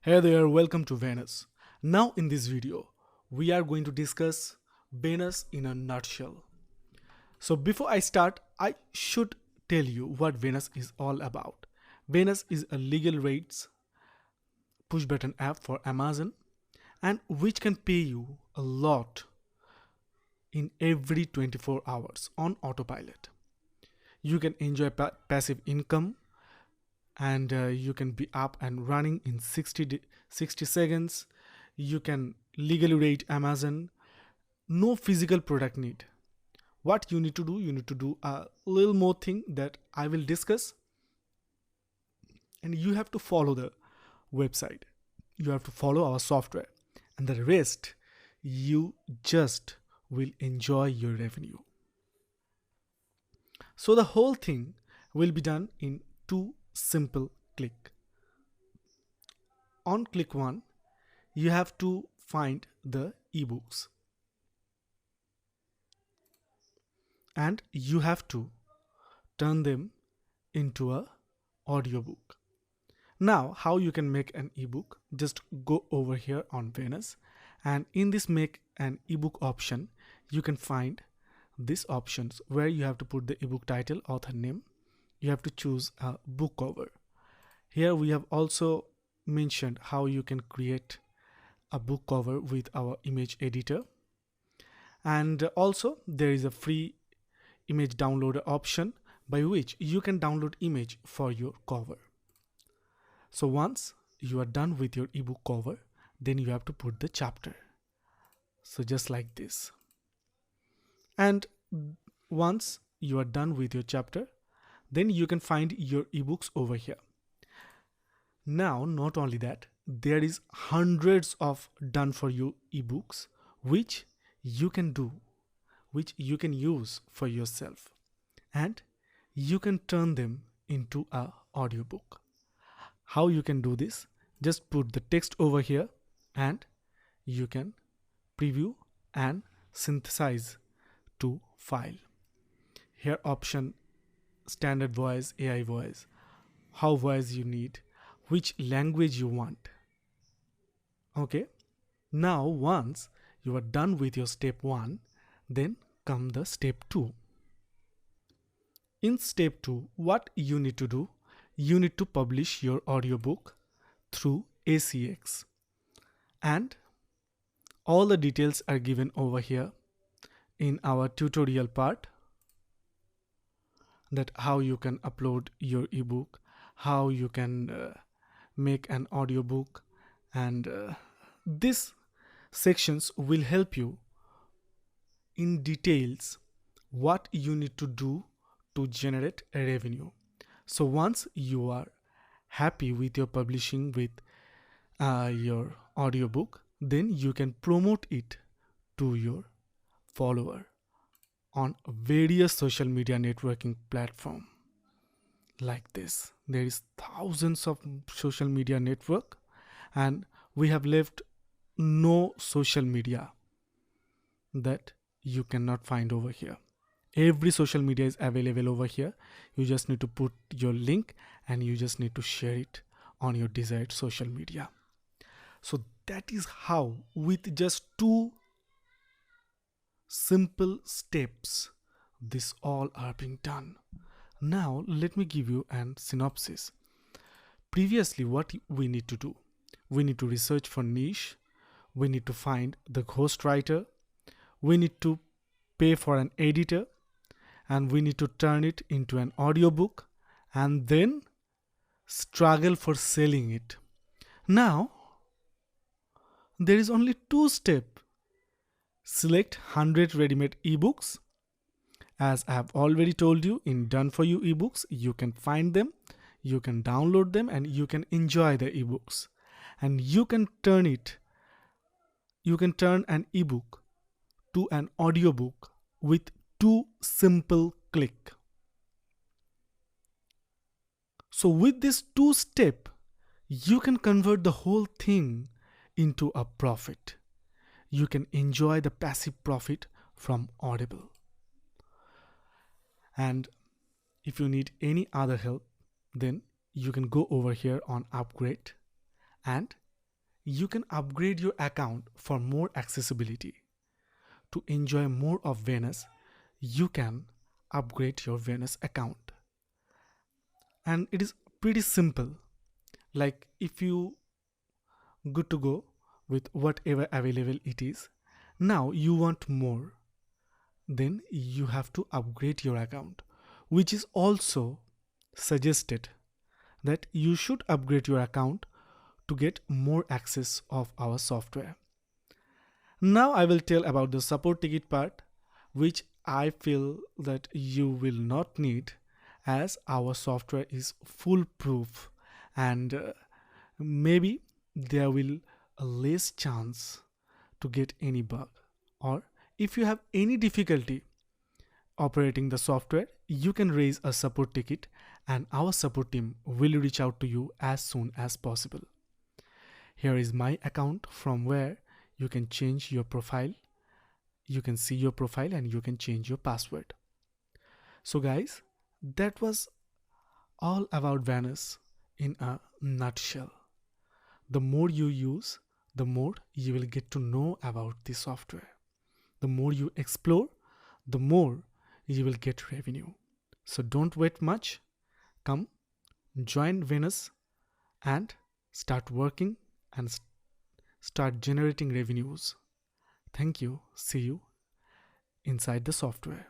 Hey there, welcome to 𝕝𝕚𝕖. Now in this video, we are going to discuss 𝕝𝕚𝕖 in a nutshell. So before I start, I should tell you what 𝕝𝕚𝕖 is all about. 𝕝𝕚𝕼 is a legal rates push button app for Amazon and which can pay you a lot in every 24 hours on autopilot. You can enjoy passive income and you can be up and running in 60 seconds. You can legally rate Amazon. No physical product need. What you need to do a little more thing that I will discuss, and you have to follow the website. You have to follow our software, and the rest you just will enjoy your revenue. So the whole thing will be done in two simple click. On click 1, you have to find the ebooks and you have to turn them into a audiobook. Now how you can make an ebook, just go over here on 𝕝𝕚𝕼 and in this make an ebook option you can find these options where you have to put the ebook title, author name. You have to choose a book cover. Here we have also mentioned how you can create a book cover with our image editor, and also there is a free image downloader option by which you can download image for your cover. So once you are done with your ebook cover, then you have to put the chapter, so just like this. And once you are done with your chapter, then you can find your ebooks over here. Now not only that, there is hundreds of done for you ebooks which you can do, which you can use for yourself, and you can turn them into a audiobook. How you can do this? Just put the text over here and you can preview and synthesize to file. Here option standard voice, AI voice, how voice you need, which language you want. Okay, now once you are done with your step 1, then come the step 2. In step 2, what you need to do, you need to publish your audiobook through ACX, and all the details are given over here in our tutorial part, that how you can upload your ebook, how you can make an audiobook, and these sections will help you in details what you need to do to generate a revenue. So once you are happy with your publishing with your audiobook, then you can promote it to your follower on various social media networking platform like this. There is thousands of social media network, and we have left no social media that you cannot find over here. Every social media is available over here. You just need to put your link and you just need to share it on your desired social media. So that is how, with just 2 simple steps, this all are being done. Now let me give you a synopsis. Previously, what we need to do, we need to research for niche, we need to find the ghostwriter, we need to pay for an editor, and we need to turn it into an audiobook and then struggle for selling it. Now there is only 2 steps. Select 100 ready-made ebooks. As I have already told you, in done for you ebooks, you can find them, you can download them, and you can enjoy the ebooks, and you can turn an ebook to an audiobook with 2 simple click. So with this 2 step, you can convert the whole thing into a profit. You can enjoy the passive profit from Audible. And if you need any other help, then you can go over here on upgrade and you can upgrade your account for more accessibility. To enjoy more of Venus, you can upgrade your Venus account. And it is pretty simple. Like if you good to go with whatever available it is, now you want more, then you have to upgrade your account, which is also suggested that you should upgrade your account to get more access of our software. Now I will tell about the support ticket part, which I feel that you will not need, as our software is foolproof, and maybe there will a less chance to get any bug. Or if you have any difficulty operating the software, you can raise a support ticket and our support team will reach out to you as soon as possible. Here is my account from where you can change your profile. You can see your profile and you can change your password. So guys, that was all about Venus in a nutshell. The more you use, the more you will get to know about the software. The more you explore, the more you will get revenue. So don't wait much. Come, join Venus and start working and start generating revenues. Thank you. See you inside the software.